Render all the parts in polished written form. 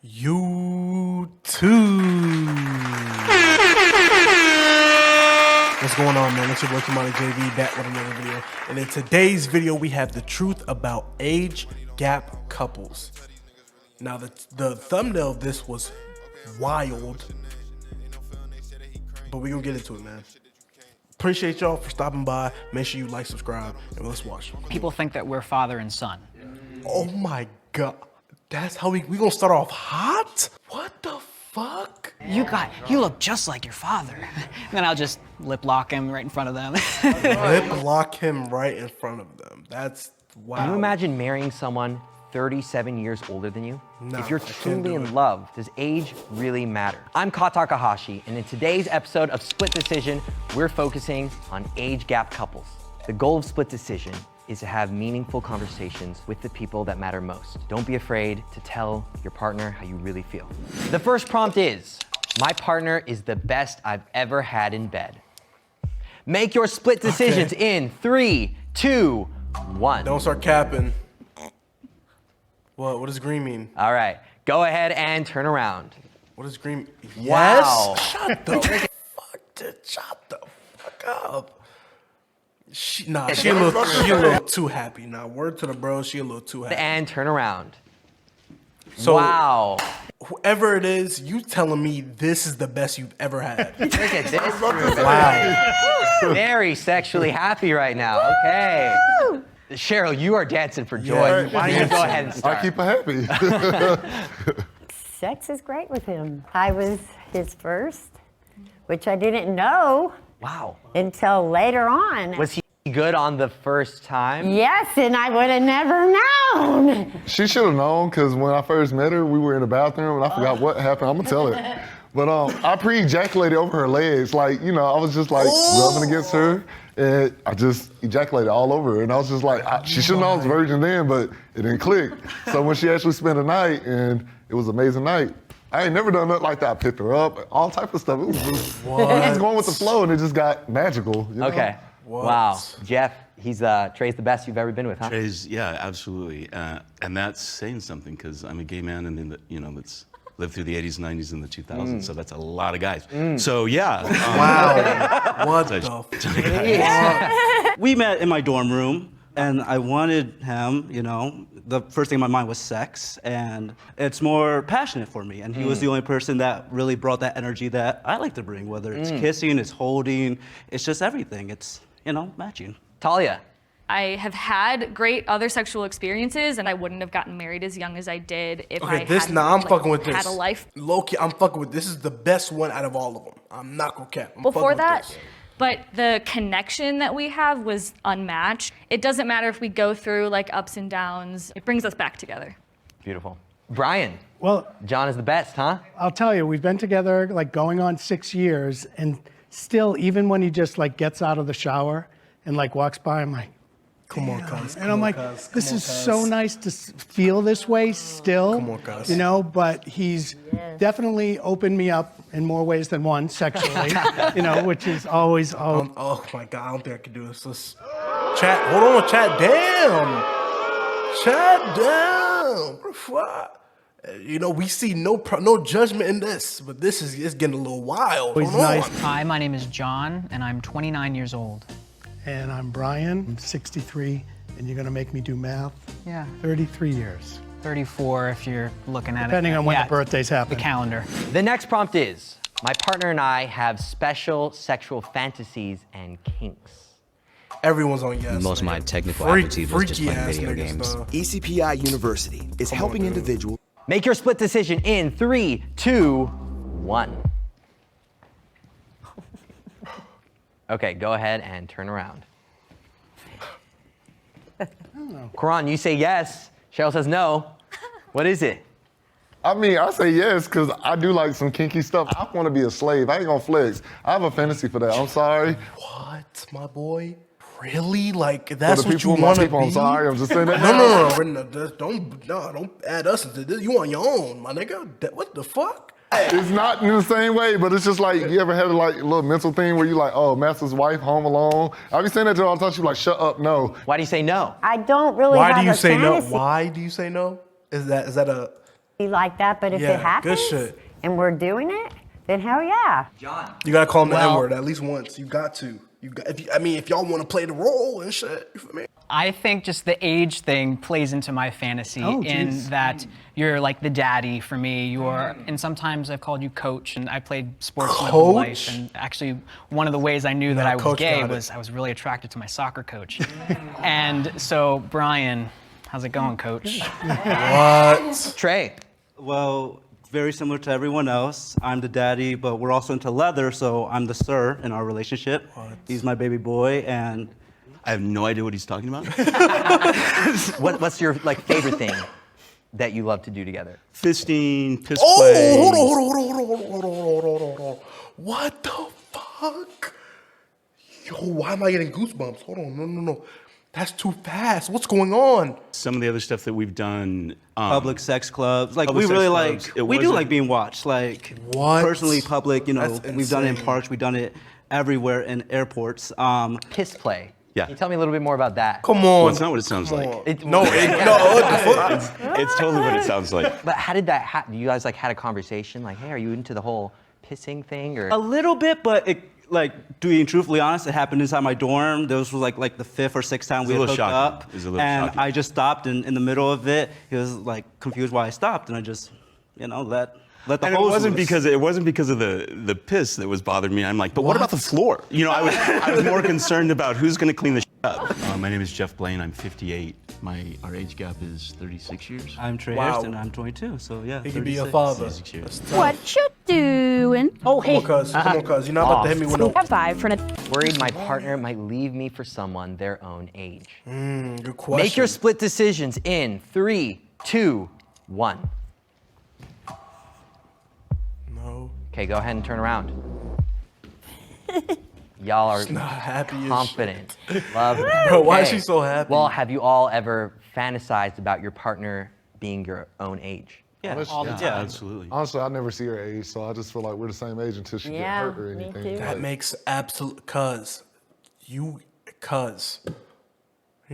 YouTube. What's going on, man? It's your boy Kymanijb back with another video. And in today's video, we have the truth about age gap couples. Now, the thumbnail of this was wild, but we're gonna get into it, man. Appreciate y'all for stopping by. Make sure you like, subscribe, and let's watch. People think that we're father and son. Oh my God. That's how we gonna start off hot? What the fuck? You look just like your father. And then I'll just lip lock him right in front of them. Lip lock him right in front of them. That's wow. Can you imagine marrying someone 37 years older than you? No, if you're I can't truly do in it. love, does age really matter? I'm Ka Takahashi, and in today's episode of Split Decision, we're focusing on age gap couples. The goal of Split Decision is to have meaningful conversations with the people that matter most. Don't be afraid to tell your partner how you really feel. The first prompt is, my partner is the best I've ever had in bed. Make your split decisions in 3, 2, 1. Don't start capping. What does green mean? All right, go ahead and turn around. What does green? Wow. Yes. Shut the shut the fuck up. She a little too happy. Now, word to the bro, she a little too happy. And turn around. So, wow. Whoever it is, you telling me this is the best you've ever had. Look at this. Wow. Very sexually happy right now. Okay. Cheryl, you are dancing for joy. Yeah, Why don't you go ahead and start? I keep her happy. Sex is great with him. I was his first, which I didn't know Wow. until later on. Was he good on the first time? Yes, and I would have never known. She should have known, because when I first met her, we were in the bathroom and I forgot what happened. I'm gonna tell her. But I pre-ejaculated over her legs. Like, you know, I was just like rubbing against her and I just ejaculated all over her. And I was just like, she should have known I was a virgin then, but it didn't click. So when she actually spent a night, and it was an amazing night. I ain't never done nothing like that. I picked her up, all type of stuff. It was just, just going with the flow, and it just got magical. You know? Okay. What? Wow. Jeff, Trey's the best you've ever been with, huh? Trey's, yeah, absolutely. And that's saying something, because I'm a gay man, and then, that's lived through the 80s, 90s, and the 2000s, so that's a lot of guys. So, yeah. Wow. What the fuck? We met in my dorm room, and I wanted him, the first thing in my mind was sex, and it's more passionate for me. And he was the only person that really brought that energy that I like to bring, whether it's kissing, it's holding, it's just everything. It's, matching. Talia. I have had great other sexual experiences, and I wouldn't have gotten married as young as I did if I hadn't, I'm fucking with this. had a life. Low-key, I'm fucking with this. Is the best one out of all of them. I'm not gonna cap. I'm Before fucking with that, this. but the connection that we have was unmatched. It doesn't matter if we go through like ups and downs. It brings us back together. Beautiful. Brian. Well, John is the best, huh? I'll tell you, we've been together like going on 6 years, and still, even when he just like gets out of the shower and like walks by, I'm like, Come on, cuz. and I'm like, this is so nice to feel this way still, Come on, cuz. but he's definitely opened me up in more ways than one sexually, which is always, Oh my God, I don't think I can do this. Let's chat. Hold on, chat. Damn. Chat down. What the fuck? We see no judgment in this, but this is getting a little wild. Always Hold on. nice. Hi, my name is John, and I'm 29 years old. And I'm Brian, I'm 63, and you're gonna make me do math. Yeah. 33 years. 34 if you're looking at Depending it. on when the birthdays happen. The calendar. The next prompt is, my partner and I have special sexual fantasies and kinks. Everyone's on yes. Most of my technical aptitude was just playing video games. ECPI University is helping individuals. Make your split decision in 3, 2, 1. Okay, go ahead and turn around. Karan, you say yes. Cheryl says no. What is it? I mean, I say yes, because I do like some kinky stuff. I want to be a slave. I ain't gonna flex. I have a fantasy for that. I'm sorry. What, my boy? Really? Like that's For the what you people, my want to people, be? I'm sorry. I'm just saying that. No, don't add us into this. You on your own, my nigga. What the fuck? It's not in the same way, but it's just like, you ever had like a little mental thing where you like, oh, master's wife, home alone? I be saying that to her all the time. She's like, shut up, no. Why do you say no? I don't really have a fantasy. Why do you say no? Is that a be like that, but if Yeah, it happens good shit. and we're doing it, then hell yeah. You gotta call him the Well- N-word at least once. You got to. If y'all want to play the role and shit, you feel me? I think just the age thing plays into my fantasy in geez. that you're like the daddy for me. And sometimes I've called you coach, and I played sports my whole life. Coach? And actually, one of the ways I knew that I was Coach gay got it. was I was really attracted to my soccer coach. And so, Brian, how's it going, coach? What? Trey. Well, very similar to everyone else. I'm the daddy, but we're also into leather, so I'm the sir in our relationship. He's my baby boy, and I have no idea what he's talking about. What's your favorite thing that you love to do together? Fisting, piss Oh, plays. hold on. What the fuck? Yo, why am I getting goosebumps? Hold on, no. That's too fast. What's going on? Some of the other stuff that we've done. public sex clubs. Like Public we really sex clubs. like, we do like being watched. Like What? personally, public. You know, That's we've done it in insane. parks. We've done it everywhere in airports. Piss play. Yeah. Can you tell me a little bit more about that? Come on. Well, it's not what it sounds like. What the fuck? It's totally what it sounds like. But how did that happen? You guys had a conversation like, hey, are you into the whole pissing thing or? A little bit, but it being truthfully honest, it happened inside my dorm. This was like the 5th or 6th time we a had little hooked shocking. up, It was a little and shocking. I just stopped in the middle of it. He was like confused why I stopped, and I just, let the And it hose wasn't loose. because of the piss that was bothering me. I'm like, but what about the floor? You know, I was more concerned about who's going to clean the shit up. My name is Jeff Blaine. I'm 58. Our age gap is 36 years. I'm Trey Wow. Hairston, I'm 22, so yeah. He could be your 36. father. 36 years. What you doing? Oh, Come on, cuz. You're not about to hit me with no. Have five for Worried my partner might leave me for someone their own age. Good question. Make your split decisions in 3, 2, 1. No. Okay, go ahead and turn around. Y'all are not happy as confident. Love it. Bro, why is Okay. she so happy? Well, have you all ever fantasized about your partner being your own age? Yeah, all the time. Yeah, absolutely. Honestly, I never see her age, so I just feel like we're the same age until she Yeah, get hurt or me anything. too. That makes absolute. Cuz. You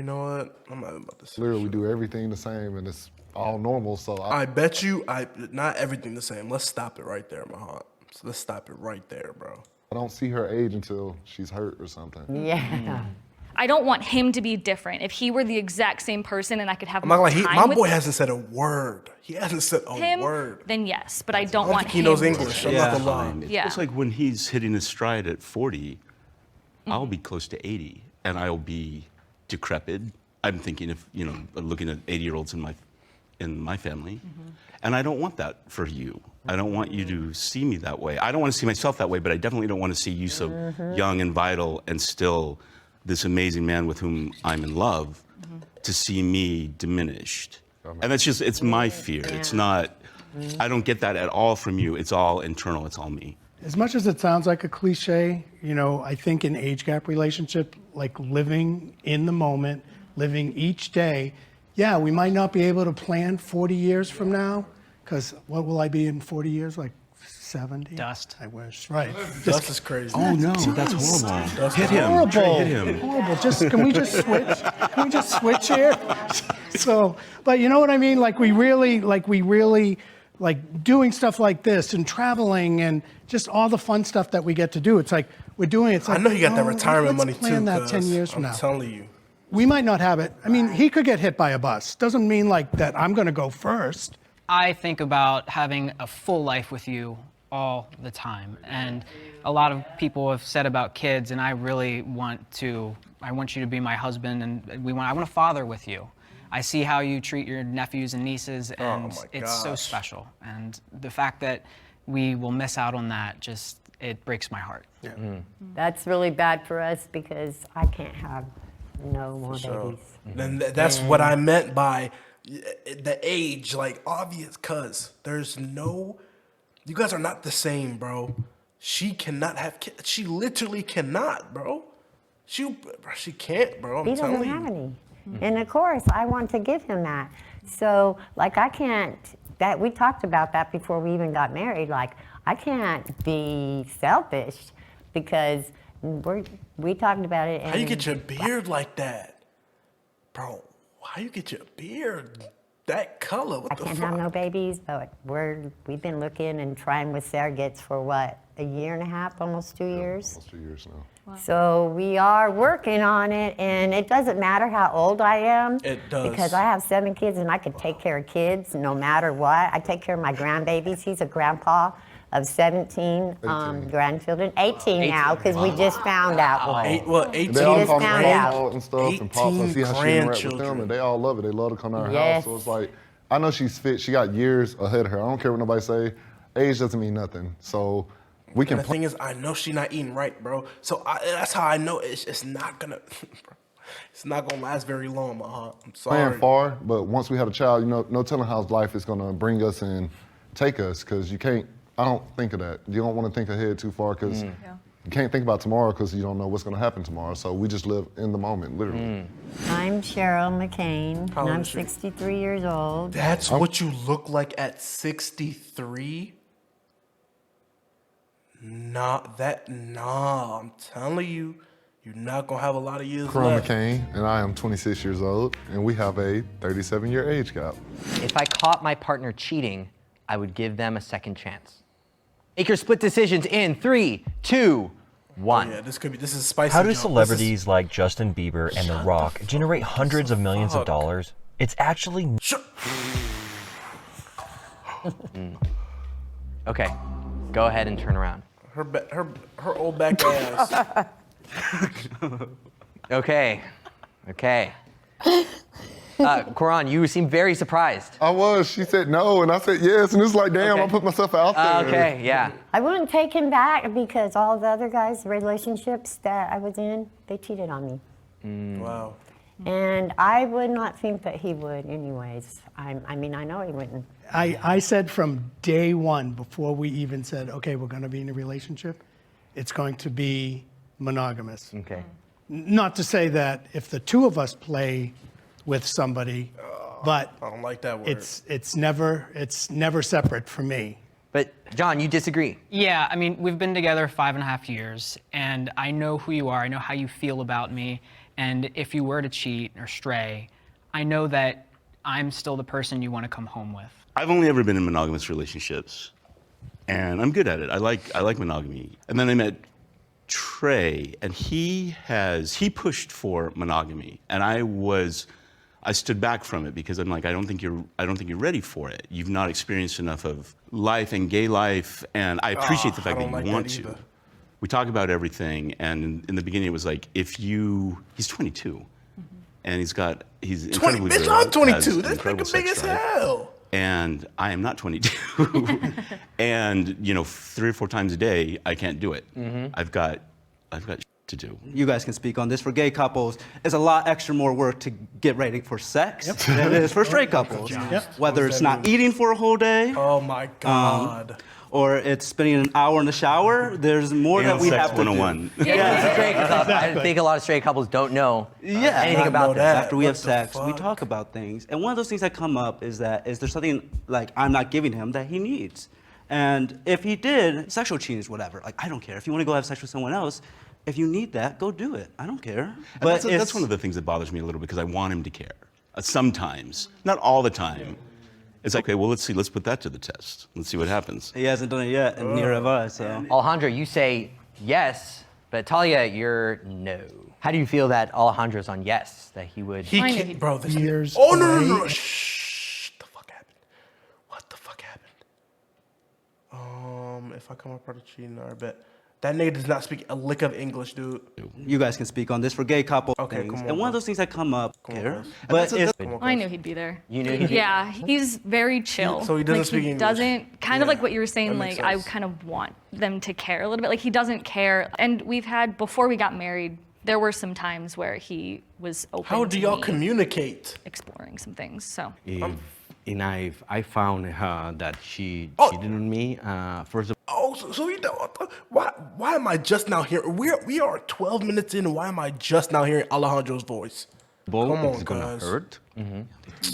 know what? I'm not about to say. Literally, we do everything the same, and it's all normal. So I bet you, not everything the same. Let's stop it right there, Mahat. So let's stop it right there, bro. I don't see her age until she's hurt or something. Yeah. I don't want him to be different. If he were the exact same person and I could have I'm not more like time my with boy hasn't said a word. He hasn't said a him, word. then yes. But I don't I don't want think he him knows to- English. I'm Yeah. not gonna lie. Yeah. It's like when he's hitting his stride at 40, I'll be close to 80, and I'll be decrepit. I'm thinking of, looking at 80-year-olds in my family, and I don't want that for you. I don't want you to see me that way. I don't want to see myself that way, but I definitely don't want to see you so young and vital and still this amazing man with whom I'm in love to see me diminished. And it's my fear. It's not, I don't get that at all from you. It's all internal. It's all me. As much as it sounds like a cliche, I think in age gap relationship, like living in the moment, living each day, yeah, we might not be able to plan 40 years from now, because what will I be in 40 years? Like 70? Dust. I wish, right. Dust is crazy. Oh no, That's horrible. Dust Hit is him. horrible. Trey, hit him. Horrible. Can we just switch? Can we just switch here? So, but you know what I mean? Like we really like doing stuff like this and traveling and just all the fun stuff that we get to do. It's like we're doing it. It's I like, know you got that oh, retirement money let's plan too. that 10 cuz years from I'm now. telling you. We might not have it. I mean, he could get hit by a bus. Doesn't mean like that I'm going to go first. I think about having a full life with you all the time. And a lot of people have said about kids, and I really want you to be my husband, and I want a father with you. I see how you treat your nephews and nieces, and it's so special. And the fact that we will miss out on that, it breaks my heart. Yeah. That's really bad for us because I can't have no more babies. Then that's what I meant by the age, like obvious, cuz you guys are not the same, bro. She cannot have kids. She literally cannot, bro. She can't, bro. I'm He doesn't telling have you. any. And of course, I want to give him that. So, like, I can't, we talked about that before we even got married. Like, I can't be selfish because we talked about it. How you get your beard like that? Bro, how you get your beard that color. What I the can't fuck? have no babies, but we've been looking and trying with surrogates for what, a year and a half, almost 2 years? Almost 2 years now. So we are working on it, and it doesn't matter how old I am. It does. Because I have 7 kids, and I can take care of kids no matter what. I take care of my grandbabies. He's a grandpa of 17 grandchildren. 18 now, because we just found out one. 18. They all just call me found out. grandma and stuff, and pops. I see how she interact with them, and they all love it. They love to come to our Yes. house. So it's like, I know she's fit. She got years ahead of her. I don't care what nobody say. Age doesn't mean nothing. So we can And the thing is, I know she not eating right, bro. So that's how I know it's not gonna, bro, it's not gonna last very long, I'm sorry. plan far, but once we have a child, no telling how life is gonna bring us and take us, because you can't. I don't think of that. You don't want to think ahead too far, because you can't think about tomorrow because you don't know what's gonna happen tomorrow. So we just live in the moment, literally. I'm Cheryl McCain, How and old I'm is she? 63 years old. That's what you look like at 63? Nah, I'm telling you, you're not gonna have a lot of years Carl left. McCain, and I am 26 years old, and we have a 37-year age gap. If I caught my partner cheating, I would give them a second chance. Make your split decisions in 3, 2, 1. Yeah, this is spicy. How do Joe. This celebrities like Justin Bieber and The Rock generate hundreds of millions of dollars? It's actually... Okay, go ahead and turn around. Her old back ass. Okay. Quran, you seem very surprised. I was. She said no, and I said yes, and it's like, damn, Okay. I put myself out there. Okay, yeah. I wouldn't take him back because all the other guys' relationships that I was in, they cheated on me. Wow. And I would not think that he would anyways. I mean, I know he wouldn't. I said from day one, before we even said, okay, we're going to be in a relationship, it's going to be monogamous. Okay. Not to say that if the two of us play with somebody, but I don't like that word. it's never separate for me. But John, you disagree. Yeah, I mean, we've been together 5.5 years, and I know who you are. I know how you feel about me. And if you were to cheat or stray, I know that I'm still the person you want to come home with. I've only ever been in monogamous relationships, and I'm good at it. I like monogamy. And then I met Trey, and he pushed for monogamy, and I stood back from it because I'm like, I don't think you're ready for it. You've not experienced enough of life and gay life, and I appreciate the fact that you want to. We talk about everything, and in the beginning it was like, he's 22, and he's incredibly good. I'm 22. has This incredible nigga big sex as drive. hell. And I am not 22. And 3 or 4 times a day, I can't do it. I've got to do. You guys can speak on this. For gay couples, it's a lot extra more work to get ready for sex than it is for straight couples. Whether it's not eating for a whole day. Oh my God. Or it's spending an hour in the shower. There's more that we have to do. 101. Yeah, straight couples. I think a lot of straight couples don't know anything about this. After we have sex, we talk about things. And one of those things that come up is there something like I'm not giving him that he needs? And if he did, sexual cheating is whatever. Like, I don't care. If you want to go have sex with someone else, if you need that, go do it. I don't care. But that's one of the things that bothers me a little bit, because I want him to care. Sometimes, not all the time. It's like, okay, well, let's see. Let's put that to the test. Let's see what happens. He hasn't done it yet, and neither have I. So, Alejandro, you say yes, but Talia, you're no. How do you feel that Alejandro's on yes, that he would? He can't, bro. This Years oh no. away. Shh. What the fuck happened? What the fuck happened? If I come up part of cheating, I bet that nigga does not speak a lick of English, dude. you guys can speak on this for gay couple Okay, things. come on, and one of bro. those things that come up here, But I knew he'd be there. You knew he'd be Yeah, he's very chill. So he doesn't like, speak he English. doesn't, kind of Yeah, like what you were saying, that makes like, I sense. kind of want them to care a little bit. Like, he doesn't care. And we've had, before we got married, there were some times where he was open How do to y'all me communicate? exploring some things, so. And I found that she cheated on me. First of Oh, so you know, why am I just now hearing? We are 12 minutes in. Why am I just now hearing Alejandro's voice? It's gonna hurt.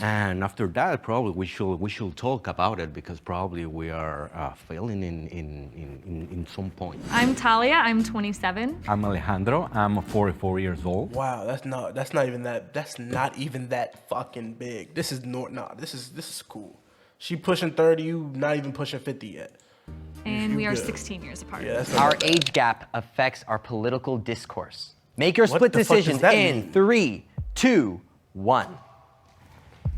And after that, probably we should talk about it because probably we are failing in some point. I'm Talia. I'm 27. I'm Alejandro. I'm 44 years old. Wow, that's not even that fucking big. This is this is cool. She pushing 30, you not even pushing 50 yet. And we are 16 years apart. Yeah, Our age gap affects our political discourse. Make your split decision in 3, 2, 1.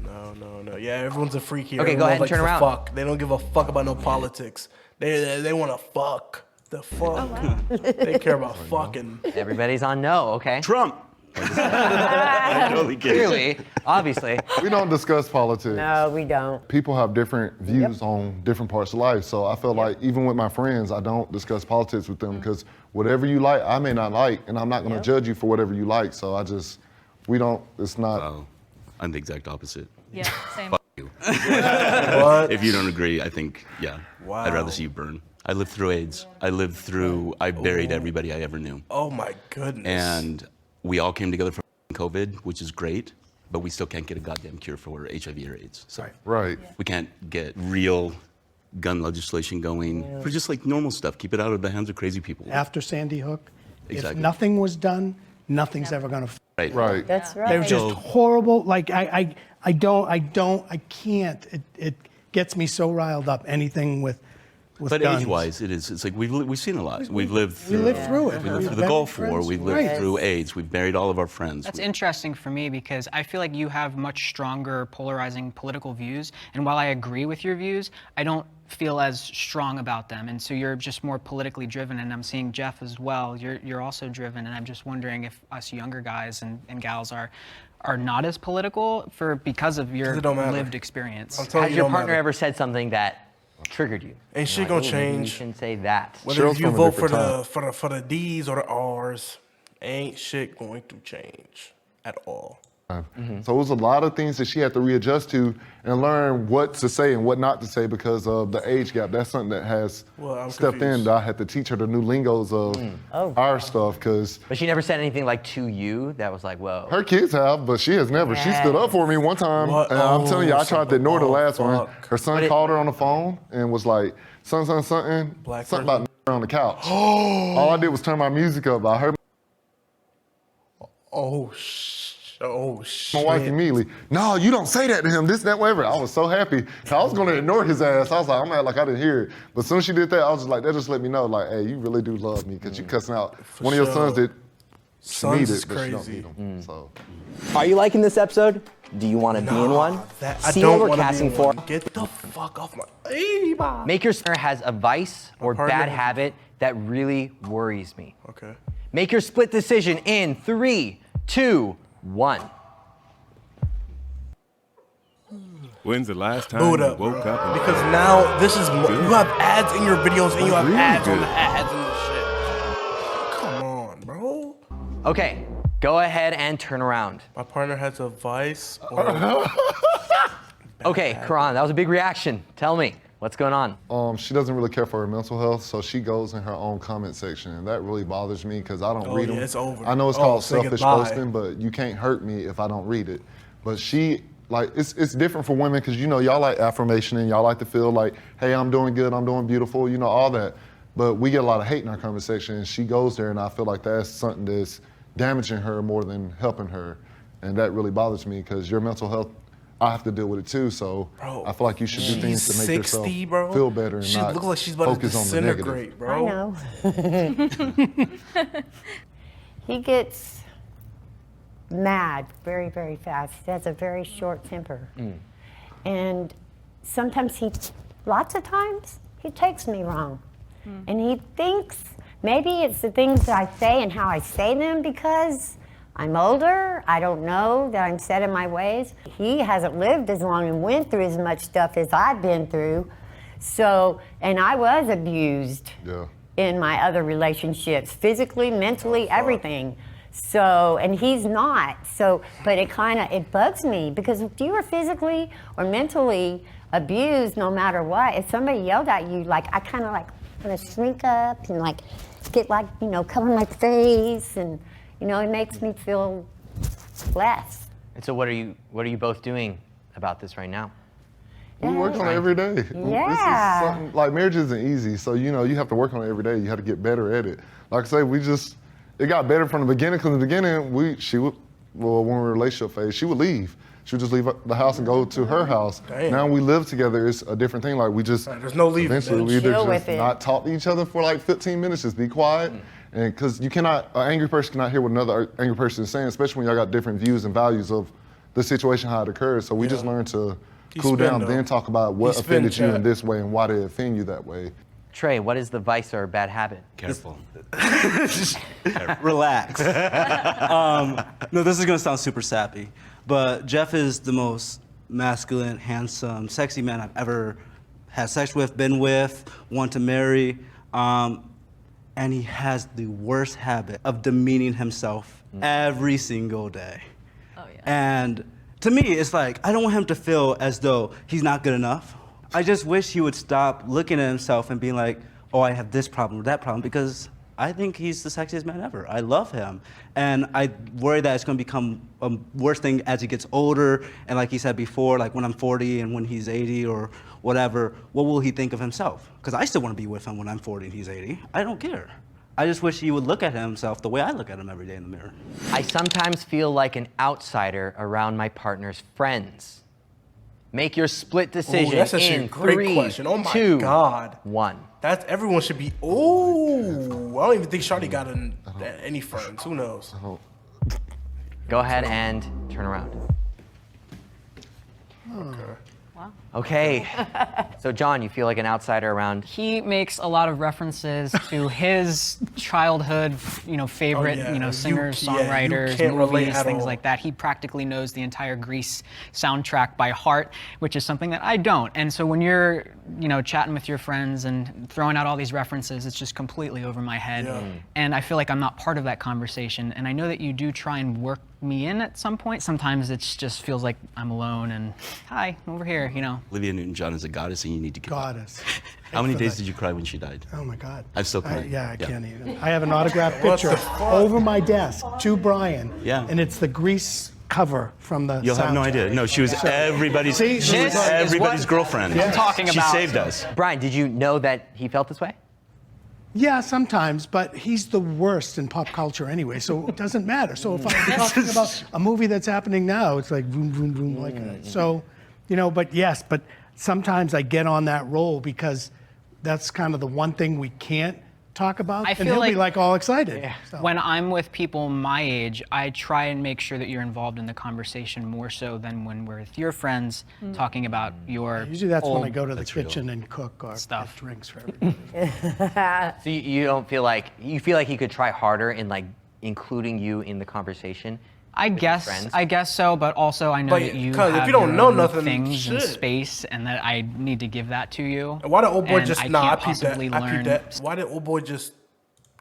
No. Yeah, everyone's a freak here. Okay, go ahead and turn around. Fuck. They don't give a fuck about no politics. They want to fuck. The fuck. They care about fucking. Everybody's on no, okay? Trump. Clearly, obviously. We don't discuss politics. No, we don't. People have different views on different parts of life. So I feel like even with my friends, I don't discuss politics with them because whatever you like, I may not like, and I'm not going to judge you for whatever you like. So it's not. Well, I'm the exact opposite. Yeah, same. Fuck you. What? If you don't agree, I think, Wow. I'd rather see you burn. I lived through AIDS. I buried everybody I ever knew. Oh my goodness. And we all came together for COVID, which is great, but we still can't get a goddamn cure for HIV or AIDS. So Right. we can't get real gun legislation going for just like normal stuff. Keep it out of the hands of crazy people. After Sandy Hook, Exactly. if nothing was done, nothing's ever going to. Right. That's right. They were just horrible. Like I can't. It gets me so riled up. Anything with But guns. age-wise, it's like we've seen a lot. We've lived through. We lived through it. We lived We've through the been Gulf War. friends. We've lived Right. through AIDS. We've buried all of our friends. That's interesting for me because I feel like you have much stronger polarizing political views. And while I agree with your views, I don't feel as strong about them. And so you're just more politically driven. And I'm seeing Jeff as well. You're also driven. And I'm just wondering if us younger guys and gals are not as political because of your It don't matter. lived experience. I'm telling Has you, your don't partner matter. ever said something that triggered you? Ain't shit Like, gonna "Ooh, maybe You change. shouldn't say that. Whether Cheryl's you from a vote for different the for the D's or the R's, ain't shit going to change at all. So it was a lot of things that she had to readjust to and learn what to say and what not to say because of the age gap. That's something that has I'm stepped in. confused. That I had to teach her the new lingos of our stuff because But she never said anything like to you that was like, whoa. her kids have, but she has never. She stood up for me one time. What? And I'm telling you, I Oh, tried to ignore the last one. fuck. Her son But it- called her on the phone and was like, something Black about on the couch. All I did was turn my music up. I heard Oh shit. my wife immediately, no, you don't say that to him, this, that, whatever. I was so happy. I was gonna ignore his ass. I was like, I'm gonna act like I didn't hear it. But as soon as she did that, I was just like, that just let me know, like, hey, you really do love me because you cussing out one of your sons that Sons need is it, but she don't crazy. need them. So. Are you liking this episode? Do you want to be in one? I See don't what we're wanna be casting in for. one. Get the fuck off my. Hey, bye. Make Your Partner has a vice or partner bad has- habit that really worries me. Okay. Make your split decision in 3, 2, 1. When's the last time Boot you up, woke bro. up? And Because now this is you have ads in your videos and you have Really ads on good. the ads and shit. Come on, bro. Okay, go ahead and turn around. My partner has a vice. Or Okay, Karan, that was a big reaction. Tell me, what's going on? She doesn't really care for her mental health, so she goes in her own comment section, and that really bothers me because I don't read them. yeah, it's over. I know it's Oh, called say selfish goodbye. posting, but you can't hurt me if I don't read it. But she, like, it's different for women because, you know, y'all like affirmation and y'all like to feel like, hey, I'm doing good, I'm doing beautiful, you know, all that. But we get a lot of hate in our comment section, and she goes there, and I feel like that's something that's damaging her more than helping her. And that really bothers me because your mental health, I have to deal with it too. So Bro, I feel like you should do things to make 60, yourself bro. feel better and She not looks like she's about to focus on the negative. disintegrate, bro. I know. He gets mad very, very fast. He has a very short temper. And sometimes lots of times, he takes me wrong. And he thinks maybe it's the things that I say and how I say them because I'm older. I don't know that I'm set in my ways. He hasn't lived as long and went through as much stuff as I've been through. So, and I was abused in my other relationships, physically, mentally, everything. So, and he's not. So, but it bugs me because if you were physically or mentally abused, no matter what, if somebody yelled at you, like I kind of like want to shrink up and like get like, you know, cover my face and, you know, it makes me feel less. And so what are you both doing about this right now? We work on it every day. This is something, like, marriage isn't easy, so you have to work on it every day. You have to get better at it. Like I say, it got better from the beginning, because in the beginning, when we were in a relationship phase, she would leave. She would just leave the house and go to her house. Damn. Now we live together, it's a different thing. Like, we just, there's no leaving. eventually we either just not talk to each other for like 15 minutes, just be quiet. And because an angry person cannot hear what another angry person is saying, especially when y'all got different views and values of the situation, how it occurs. So we just learn to cool down, then talk about what offended you in this way and why did it offend you that way. Trey, what is the vice or bad habit? Careful. Relax. No, this is gonna sound super sappy, but Jeff is the most masculine, handsome, sexy man I've ever had sex with, been with, want to marry. And he has the worst habit of demeaning himself every single day. Oh, yeah. And to me, it's like, I don't want him to feel as though he's not good enough. I just wish he would stop looking at himself and being like, oh, I have this problem or that problem, because I think he's the sexiest man ever. I love him. And I worry that it's gonna become a worse thing as he gets older. And like he said before, like when I'm 40 and when he's 80 or whatever, what will he think of himself? Because I still wanna be with him when I'm 40 and he's 80. I don't care. I just wish he would look at himself the way I look at him every day in the mirror. I sometimes feel like an outsider around my partner's friends. Make your split decision that's actually in a great 3, question. Oh my 2, God. 1. Everyone should be. Oh, I don't even think Shawty got any friends. Who knows? Go ahead and turn around. Okay. Wow. Okay. So John, you feel like an outsider around? He makes a lot of references to his childhood, favorite, singers, songwriters, movies, things like that. He practically knows the entire Grease soundtrack by heart, which is something that I don't. And so when you're, chatting with your friends and throwing out all these references, it's just completely over my head. Yeah. And I feel like I'm not part of that conversation. And I know that you do try and work me in at some point. Sometimes it just feels like I'm alone and, hi, over here, Olivia Newton-John is a goddess, and you need to give Goddess. How many days did you cry when she died? Oh my God. I'm still crying. I can't even. I have an autographed picture over my desk to Brian. Yeah. And it's the Grease cover from the You'll have no idea. No, she was everybody's girlfriend. I'm talking about. She saved us. Brian, did you know that he felt this way? Yeah, sometimes, but he's the worst in pop culture anyway, so it doesn't matter. So if I'm talking about a movie that's happening now, it's like vroom, vroom, vroom, like that. So, but sometimes I get on that role because that's kind of the one thing we can't talk about, and he'll be like all excited. Yeah. So. When I'm with people my age, I try and make sure that you're involved in the conversation more so than when we're with your friends talking about your Usually that's when I old go to the kitchen and cook or get drinks for everybody. So you don't feel like, he could try harder in like including you in the conversation? I guess so, but also I know that you have if you don't know nothing, things in space, and that I need to give that to you. Why did old boy and just I I can't peeped that. possibly I learn peeped that. Why did old boy just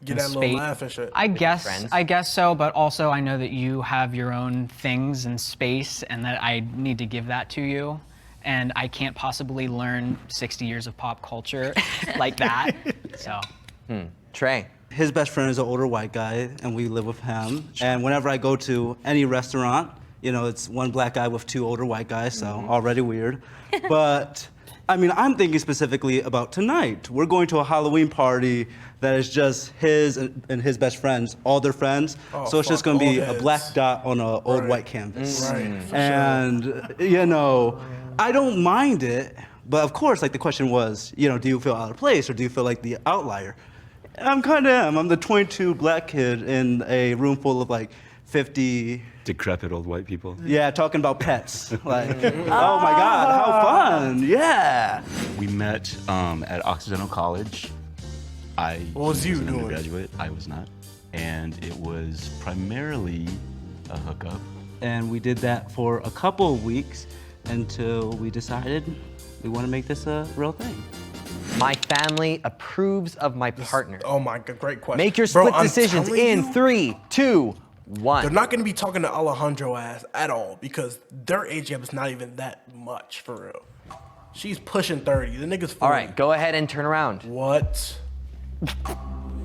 get that little laugh and shit? I guess so, but also I know that you have your own things in space, and that I need to give that to you. And I can't possibly learn 60 years of pop culture like that. So, Trey. His best friend is an older white guy, and we live with him. And whenever I go to any restaurant, it's one black guy with 2 older white guys, so already weird. But, I'm thinking specifically about tonight. We're going to a Halloween party that is just his and his best friends, all their friends. So it's just going to be a black dot on an old white canvas. And, I don't mind it, but of course, like the question was, do you feel out of place or do you feel like the outlier? I'm I'm the 22 black kid in a room full of like 50 decrepit old white people. Yeah, talking about pets. Like, oh my God, how fun! Yeah. We met at Occidental College. I was an undergraduate. I was not, and it was primarily a hookup. And we did that for a couple of weeks until we decided we want to make this a real thing. My family approves of my partner. Oh my God, great question. Make your split decisions in 3, 2, 1. They're not going to be talking to Alejandro ass at all because their age gap is not even that much for real. She's pushing 30. The nigga's 40. All right, go ahead and turn around. What?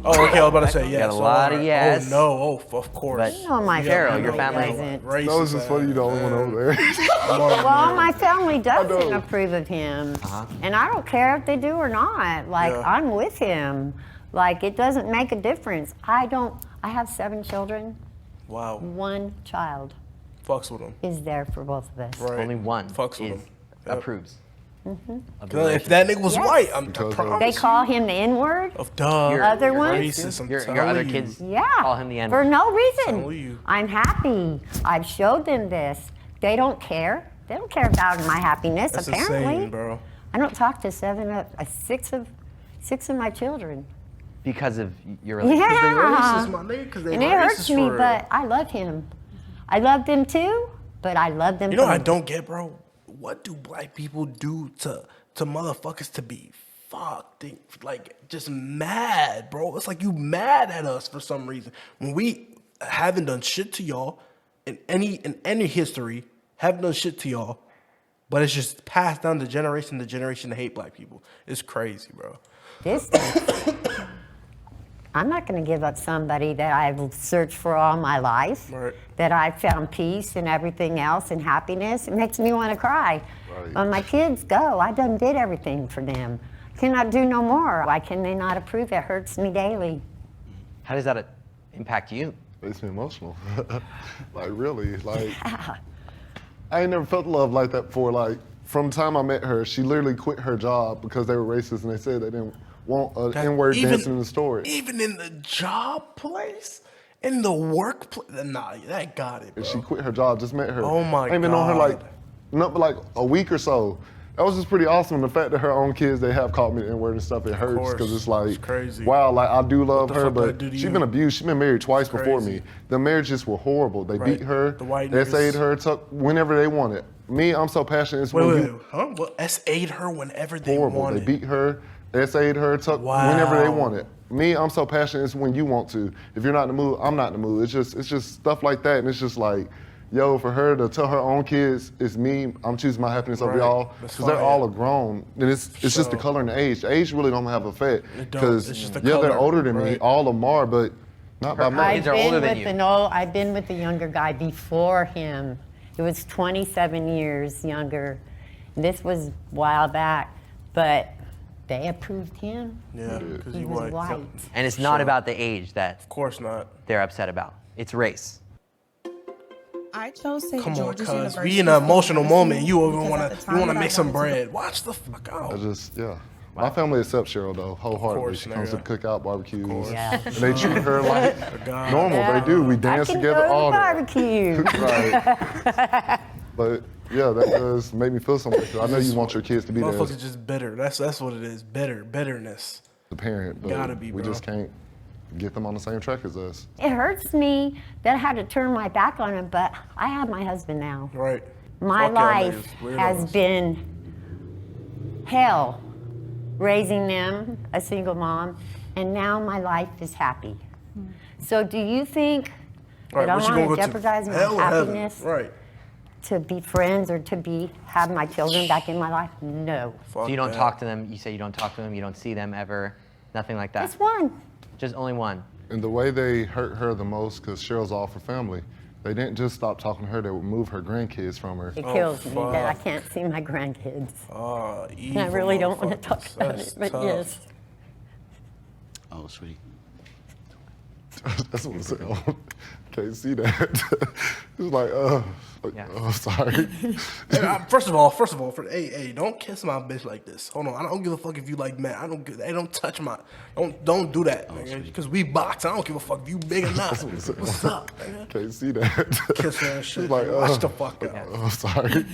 Oh, okay, I was about to say yes. Got a lot of yes. Oh no, of course. But No, my Cheryl, family your family doesn't. No, it's just funny you're the only one over there. Well, my family doesn't approve of him. And I don't care if they do or not. Like, I'm with him. Like, it doesn't make a difference. I have 7 children. Wow. 1 child Fucks with him. is there for both of us. Right. Only one Fucks with is him. approves. If that nigga was white, I promise. They call him the N-word. Of duh. Other ones? Racist, Your other kids Yeah. call him the N-word. For no Telling reason. you. I'm happy. I've showed them this. They don't care. They don't care about my happiness, That's apparently. insane, bro. I don't talk to 6 of my children. Because of your relationship. Yeah. Racist, my nigga, 'cause they And it racist hurts me, for real. but I love him. I love them too, but I love them You know what I too. don't get, bro? What do black people do to motherfuckers to be fucked? Like, just mad, bro. It's like you mad at us for some reason. When we haven't done shit to y'all in any history, haven't done shit to y'all, but it's just passed down to generation to hate black people. It's crazy, bro. I'm not going to give up somebody that I've searched for all my life, Right. that I've found peace and everything else and happiness. It makes me want to cry. When my kids go, I done did everything for them. Cannot do no more. Why can they not approve? It hurts me daily. How does that impact you? Makes me emotional. Like, really. Like, I ain't never felt love like that before. Like, from the time I met her, she literally quit her job because they were racist and they said they didn't want an N-word dancing in the store. Even in the job place? In the workplace? Nah, that got it, bro. And she quit her job, just met her. Oh my I ain't been on her like, God. not but like a week or so. That was just pretty awesome. The fact that her own kids, they have called me the N-word and stuff, it hurts course. because it's like, It's crazy. wow, like I do love the her, fuck did I but do to she's you? been abused. She's been married twice before crazy. me. The marriages were horrible. They Right. beat her, The white SA'd niggas. her, took whenever they wanted. Me, I'm so passionate. It's Wait, when wait, you, wait. Huh? Well, SA'd her whenever they horrible. wanted. They beat her, SA'd her, took whenever they wanted. Me, I'm so passionate. It's when you want to. If you're not in the mood, I'm not in the mood. It's just stuff like that, and it's just like, yo, for her to tell her own kids, it's me. I'm choosing my happiness over Right. y'all That's because they're fire. all grown. And it's just the color and the age. The age really don't have effect It don't. because It's just the they're color, older than me. right. All of them are, but not by much. I've been with the younger guy before him. It was 27 years younger. This was a while back, but they approved him. Yeah, because He you was white. And it's not about the age that Of course not. they're upset about. It's race. I chose St. Come on, George's cuz University we in an emotional School of moment. You Medicine even because wanna at the time that I make some wanted to- bread. Watch the fuck out. I just, yeah. My family accepts Cheryl though, wholeheartedly. course, She comes to nigga. cookout, barbecues, Yeah. and they treat her like God. normal. Yeah. They do. We dance I can together go to all day. barbecue. Right. But yeah, that does make me feel something. 'Cause I know you want your kids to be there Motherfuckers as just bitter. That's what it is. Bitterness. the parent, but Gotta be, we bro. just can't get them on the same track as us. It hurts me that I had to turn my back on him, but I have my husband now. Right. My Fuck y'all life niggas, has weirdos. been hell raising them, a single mom, and now my life is happy. So do you think Right, that I what you want gonna to go jeopardize my hell or heaven? happiness Right. to be friends or to have my children back in my life? No. So you don't talk to them. You say you don't talk to them. You don't see them ever. Nothing like that. Just one. Just only one. And the way they hurt her the most, because Cheryl's all for family, they didn't just stop talking to her, they would move her grandkids from her. It kills me that I can't see my grandkids. Oh, And I really don't want to talk about it, but yes. Oh, sweetie. That's what I'm saying. Can't see that. It's like, sorry. Hey, first of all, hey, don't kiss my bitch like this. Hold on, I don't give a fuck if you like man. Don't touch my, don't do that, because we box. I don't give a fuck if you big or not. What's up, nigga? Can't see that. Kiss her and shit. It's like, Watch the fuck out. Oh, sorry.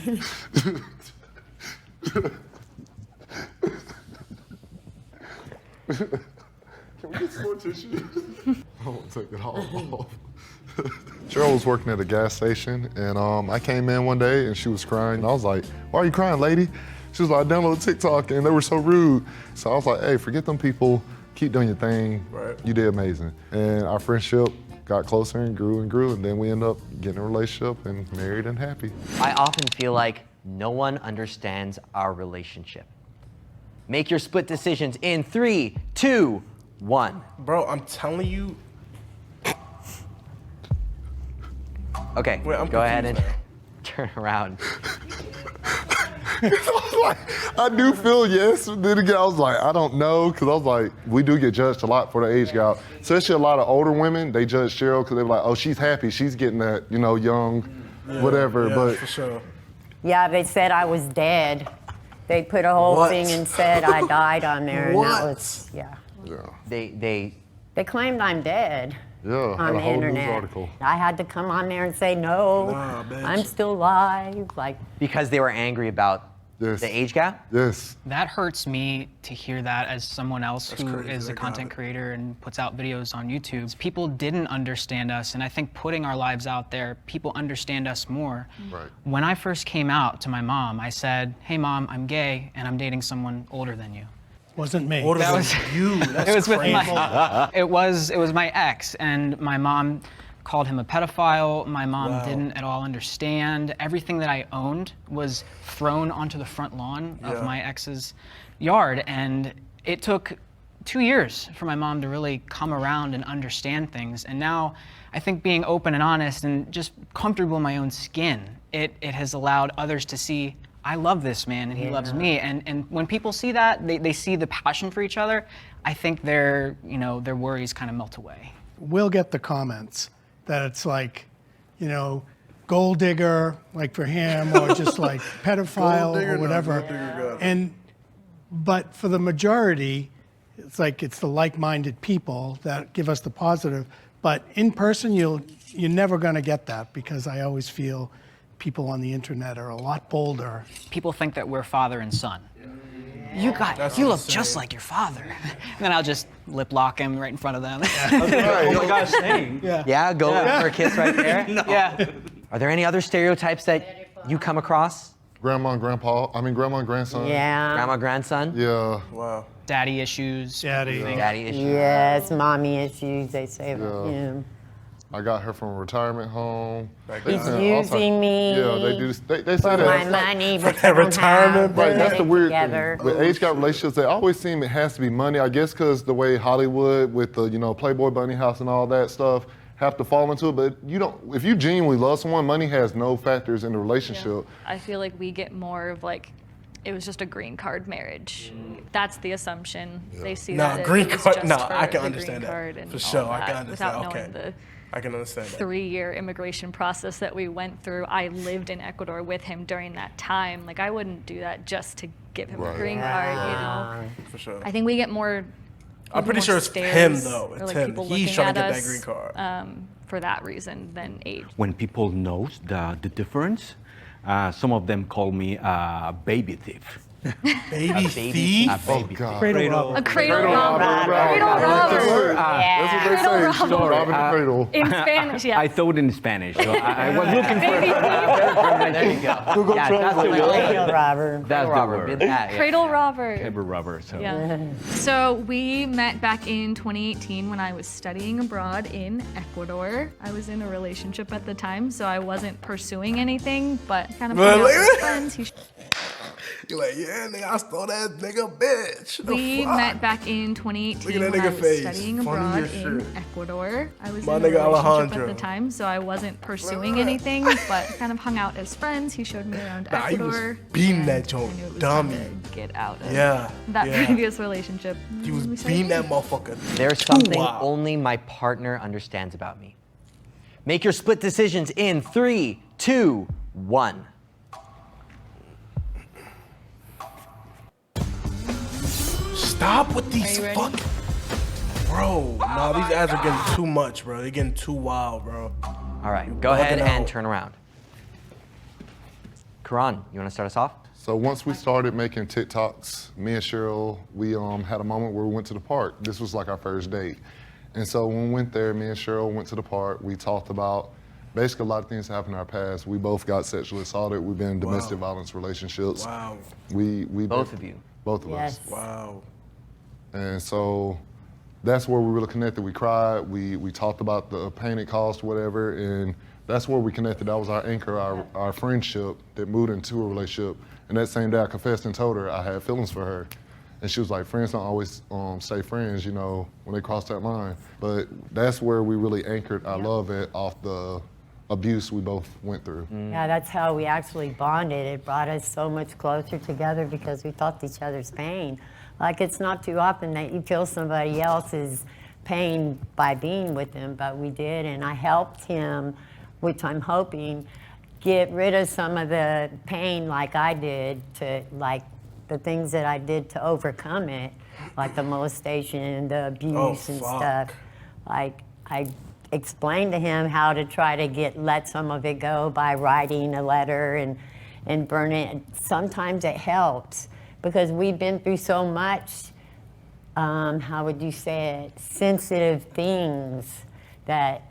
Can we get some more tissue? I won't take it all off. Cheryl was working at a gas station, and I came in one day, and she was crying. And I was like, "Why are you crying, lady?" She was like, "I downloaded TikTok, and they were so rude." So I was like, "Hey, forget them people. Keep doing your thing. Right. You did amazing." And our friendship got closer and grew, and then we ended up getting a relationship and married and happy. I often feel like no one understands our relationship. Make your split decisions in 3, 2, 1. Bro, I'm telling you. Okay, Wait, I'm go ahead and confused turn around. I do feel yes. Then again, I was like, I don't know, because I was like, we do get judged a lot for the age gap. Especially a lot of older women, they judge Cheryl because they're like, oh, she's happy, she's getting that, you know, young, whatever. Yeah, but for sure. Yeah, they said I was dead. They put a whole What? thing and said I died on there. And that What? was, yeah. They claimed I'm dead. Yeah, on had a the whole internet. news article. I had to come on there and say no. Nah, bitch. I'm still alive. Like, because they were angry about the age gap? Yes. That hurts me to hear that as someone else who crazy, is a I got content it. creator and puts out videos on YouTube. People didn't understand us, and I think putting our lives out there, people understand us more. Right. When I first came out to my mom, I said, "Hey mom, I'm gay and I'm dating someone older than you." Wasn't me. Older That than was you. That's it was with crazy. my it was my ex, and my mom called him a pedophile. My mom didn't at all understand. Everything that I owned was thrown onto the front lawn of my ex's yard, and it took 2 years for my mom to really come around and understand things. And now I think being open and honest and just comfortable in my own skin, it has allowed others to see I love this man and he loves me. And when people see that, they see the passion for each other, I think their worries kind of melt away. We'll get the comments that it's like, gold digger, like for him, or just like pedophile or whatever. But for the majority, it's like it's the like-minded people that give us the positive. But in person, you're never going to get that, because I always feel people on the internet are a lot bolder. People think that we're father and son. You look just like your father. And then I'll just lip lock him right in front of them. Oh my gosh, same. Yeah, go for a kiss right there. Yeah. Are there any other stereotypes that you come across? Grandma and grandson. yeah. Grandma, grandson? Yeah. Wow. Daddy issues. Daddy. Daddy issues. Yes, mommy issues, they say about him. I got her from a retirement home. He's using me. Yeah, they do. They say for that. my money, but I don't retirement, have Right, that's the weird together. thing. With age gap relationships, they always seem it has to be money. I guess because the way Hollywood with the Playboy Bunny House and all that stuff have to fall into it. But you don't. If you genuinely love someone, money has no factors in the relationship. I feel like we get more of like, it was just a green card marriage. That's the assumption. They see that green it was card. just No, for I can the understand green card that and for all sure. of I can that, understand. without knowing the I can understand that. 3-year immigration process that we went through. I lived in Ecuador with him during that time. Like, I wouldn't do that just to give him a green card, For sure. I think we get more. I'm pretty more sure it's stares him though. or, It's like, him. people He's looking trying to at get that us, green card. for that reason than age. When people knows the difference, some of them call me a baby thief. Baby thief? A baby thief. A cradle robber. Cradle robber. That's what they Cradle say. She's robber. robbing the cradle. In Spanish, yeah. I thought in Spanish, so I was looking for. There you go. Google Yeah, that's the Translate. word. Cradle robber. That's the word. Cradle robber. Cable rubber. So. Yeah. So we met back in 2018 when I was studying abroad in Ecuador. I was in a relationship at the time, so I wasn't pursuing anything, but kind of hung out with friends. You're like, yeah, nigga, I stole that nigga, bitch. We met back in 2018 Look at that when I nigga was face. studying Funny abroad as in shit. Ecuador. I was My in a nigga relationship Alejandro. at the time, so I wasn't pursuing anything, but kind of hung out as friends. He showed me around Nah, he was Ecuador. beating and that joint, I knew it was dummy. time to get out of Yeah, that yeah. previous relationship. He was We started beating that dating. motherfucker. There's something Wow. only my partner understands about me. Make your split decisions in 3, 2, 1. Stop with these ready? fucking. Bro, nah, these ads are getting too much, bro. They're getting too wild, bro. All right, go ahead bugging and out. turn around. Karan, you want to start us off? So once we started making TikToks, me and Cheryl, we had a moment where we went to the park. This was like our first date. And so when we went there, me and Cheryl went to the park. We talked about basically a lot of things that happened in our past. We both got sexually assaulted. We've been in domestic violence relationships. Wow. We Both of you. Both of Yes. us. Wow. And so that's where we really connected. We cried. We talked about the pain it caused, whatever, and that's where we connected. That was our anchor, our friendship that moved into a relationship. And that same day, I confessed and told her I had feelings for her. And she was like, friends don't always stay friends, you know, when they cross that line. But that's where we really anchored our love at, off the abuse we both went through. Yeah, that's how we actually bonded. It brought us so much closer together because we felt each other's pain. Like, it's not too often that you feel somebody else's pain by being with them, but we did, and I helped him, which I'm hoping, get rid of some of the pain like I did, to like the things that I did to overcome it, like the molestation, the abuse and stuff. Like, I explained to him how to try to let some of it go by writing a letter and burn it. Sometimes it helps because we've been through so much, how would you say it, sensitive things that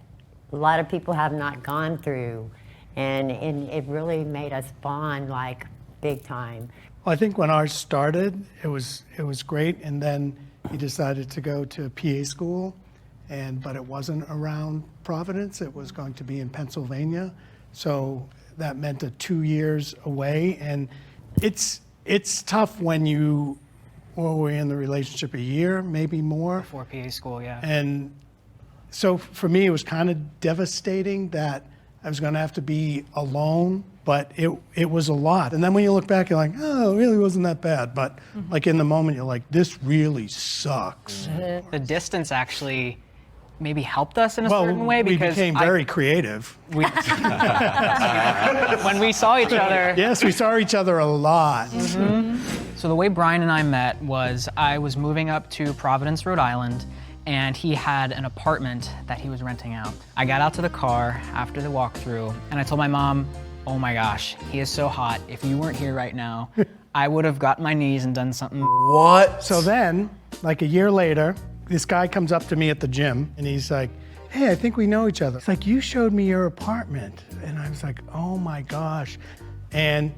a lot of people have not gone through. And it really made us bond like big time. Well, I think when ours started, it was great, and then he decided to go to PA school, but it wasn't around Providence. It was going to be in Pennsylvania, so that meant 2 years away. And it's tough when we're in the relationship a year, maybe more. Before PA school, yeah. And so for me, it was kind of devastating that I was going to have to be alone, but it was a lot. And then when you look back, you're like, oh, it really wasn't that bad. But like in the moment, you're like, this really sucks. The distance actually maybe helped us in a certain way because we became very creative. When we saw each other. Yes, we saw each other a lot. So the way Brian and I met was I was moving up to Providence, Rhode Island, and he had an apartment that he was renting out. I got out to the car after the walkthrough, and I told my mom, oh my gosh, he is so hot. If you weren't here right now, I would have got my knees and done something. What? So then, like a year later, this guy comes up to me at the gym, and he's like, hey, I think we know each other. It's like, you showed me your apartment. And I was like, oh my gosh. And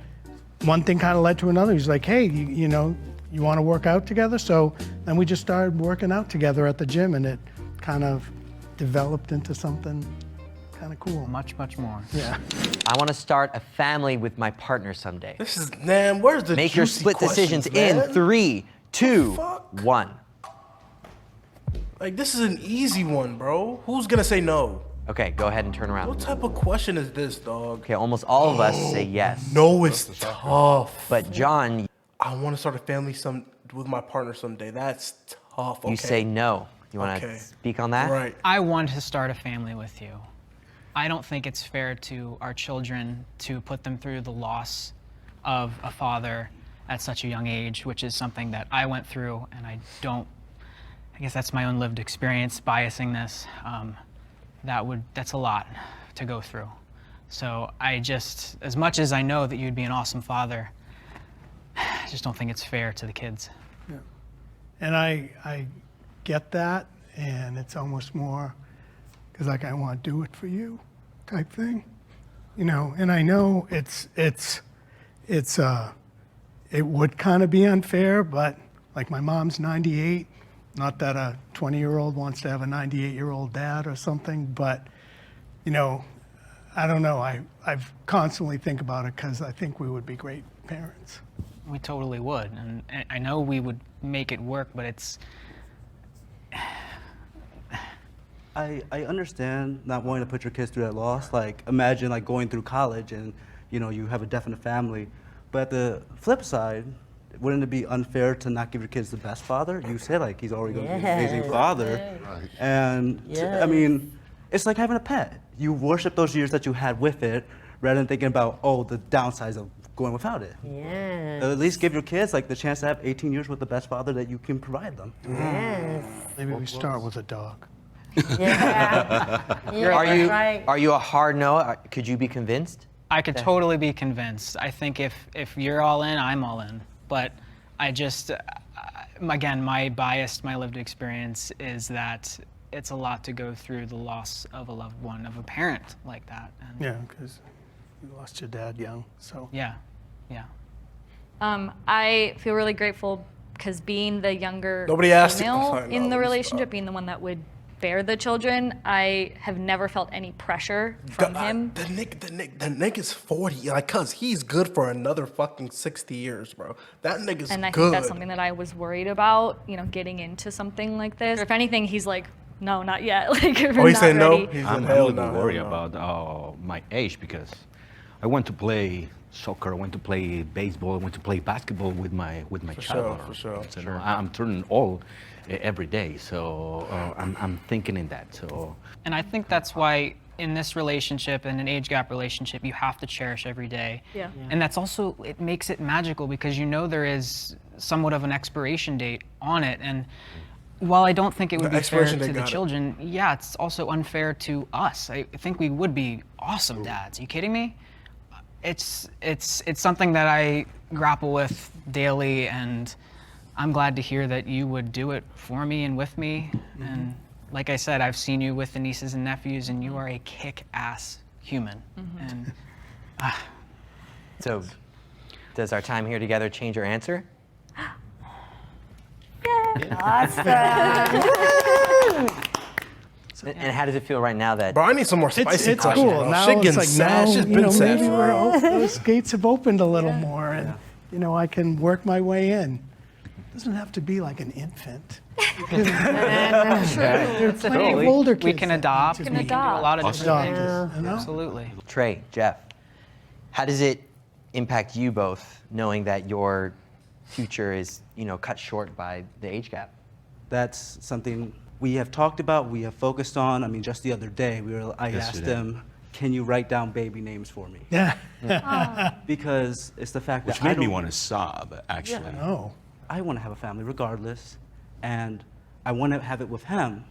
one thing kind of led to another. He's like, hey, you know, you want to work out together? So then we just started working out together at the gym, and it kind of developed into something kind of cool. Much, much more. Yeah. I want to start a family with my partner someday. This is, man, where's the Make your juicy split decisions questions, in 3, 2, 1. Like, this is an easy one, bro. Who's gonna say no? Okay, go ahead and turn around. What type of question is this, dog? Okay, almost all of us say yes. No, it's tough. But John, I want to start a family with my partner someday. That's tough. Okay. you say no. You want to speak on that? Right. I want to start a family with you. I don't think it's fair to our children to put them through the loss of a father at such a young age, which is something that I went through, and I guess that's my own lived experience biasing this. That's a lot to go through. So I just, as much as I know that you'd be an awesome father, I just don't think it's fair to the kids. Yeah. And I get that, and it's almost more because like I want to do it for you type thing, you know. And I know it would kind of be unfair, but like my mom's 98. Not that a 20-year-old wants to have a 98-year-old dad or something, but you know, I don't know. I've constantly think about it because I think we would be great parents. We totally would, and I know we would make it work, but it's. I understand not wanting to put your kids through that loss. Like, imagine like going through college and you have a definite family, but at the flip side, wouldn't it be unfair to not give your kids the best father? You said like he's already going to be an amazing father, and I mean, it's like having a pet. You worship those years that you had with it, rather than thinking about the downsides of going without it. Yes. At least give your kids like the chance to have 18 years with the best father that you can provide them. Yes. Maybe we start with a dog. Yeah. Are you a hard no? Could you be convinced? I could totally be convinced. I think if you're all in, I'm all in. But I just, again, my bias, my lived experience is that it's a lot to go through the loss of a loved one, of a parent like that. And yeah, because you lost your dad young, so. Yeah. I feel really grateful because being the younger Nobody asked female it. in the relationship, being the one that would bear the children. I have never felt any pressure from him. The nigga's 40, like, cuz he's good for another fucking 60 years, bro. That nigga's And I good. think that's something that I was worried about, you know, getting into something like this. Or if anything, he's like, no, not yet. Like, he not said no? ready. He's I'm in a hell little no, worried hell no. about my age because I went to play soccer, I went to play baseball, I went to play basketball with my child. For sure. So I'm turning old every day, so I'm thinking in that. So. And I think that's why in this relationship and an age gap relationship, you have to cherish every day. Yeah. And that's also, it makes it magical because you know there is somewhat of an expiration date on it. And while I don't think it would be fair to the children, yeah, it's also unfair to us. I think we would be awesome dads. Are you kidding me? It's something that I grapple with daily, and I'm glad to hear that you would do it for me and with me. And like I said, I've seen you with the nieces and nephews, and you are a kick-ass human. And So, does our time here together change your answer? Awesome. And how does it feel right now that? Bro, I need some more spicy It's questions, cool. bro. Now Shit it's getting like sad. now, Shit's you been know, sad maybe for those gates have opened a little more, and you know, I can work my way in. It doesn't have to be like an infant. There are plenty of older kids. we can adopt. We can Do a adopt. lot of different things. You know? Absolutely. Trey, Jeff, how does it impact you both knowing that your future is, you know, cut short by the age gap? That's something we have talked about, we have focused on. I mean, just the other day, I asked him, can you write down baby names for me? Yeah. Because it's the fact Which that made I don't me want to sob, actually. Oh. I want to have a family regardless, and I want to have it with him,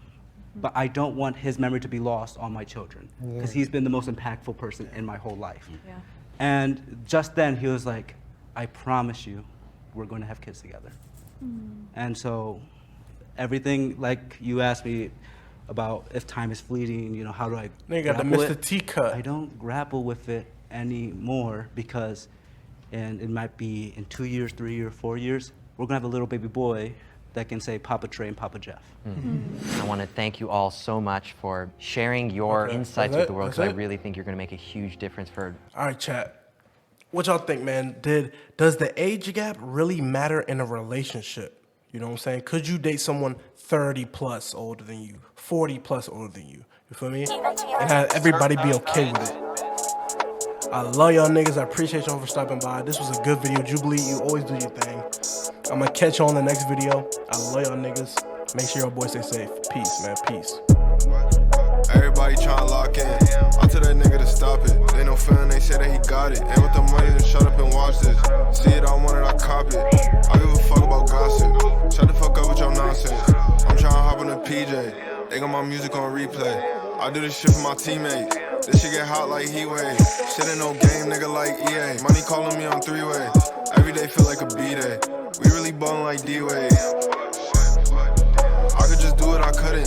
but I don't want his memory to be lost on my children, because he's been the most impactful person in my whole life. Yeah. And just then he was like, I promise you, we're going to have kids together. And so everything, like you asked me about if time is fleeting, you know, how do I Nigga got the grapple Mr. it? T cut. I don't grapple with it anymore because, and it might be in 2 years, 3 years, 4 years, we're gonna have a little baby boy that can say Papa Trey and Papa Jeff. I want to thank you all so much for sharing your insights with the world, because I really think you're going to make a huge difference for. All right, chat. What y'all think, man? Does the age gap really matter in a relationship? You know what I'm saying? Could you date someone 30 plus older than you, 40 plus older than you? You feel me? And have everybody be okay with it. I love y'all niggas. I appreciate y'all for stopping by. This was a good video. Jubilee, you always do your thing. I'm gonna catch y'all in the next video. I love y'all niggas. Make sure y'all boys stay safe. Peace, man. Peace. Everybody tryna lock in. I tell that nigga to stop it. They no feeling, they say that he got it. Ain't with the money, then shut up and watch this. See it, I want it, I cop it. I give a fuck about gossip. Shut the fuck up with your nonsense. I'm tryna hop on a PJ. They got my music on replay. I do this shit for my teammates. This shit get hot like heat wave. Shit ain't no game, nigga, like EA. Money calling me on 3-way. Every day feel like a B-day. We really ballin' like D-Wade. I could just do it, I couldn't.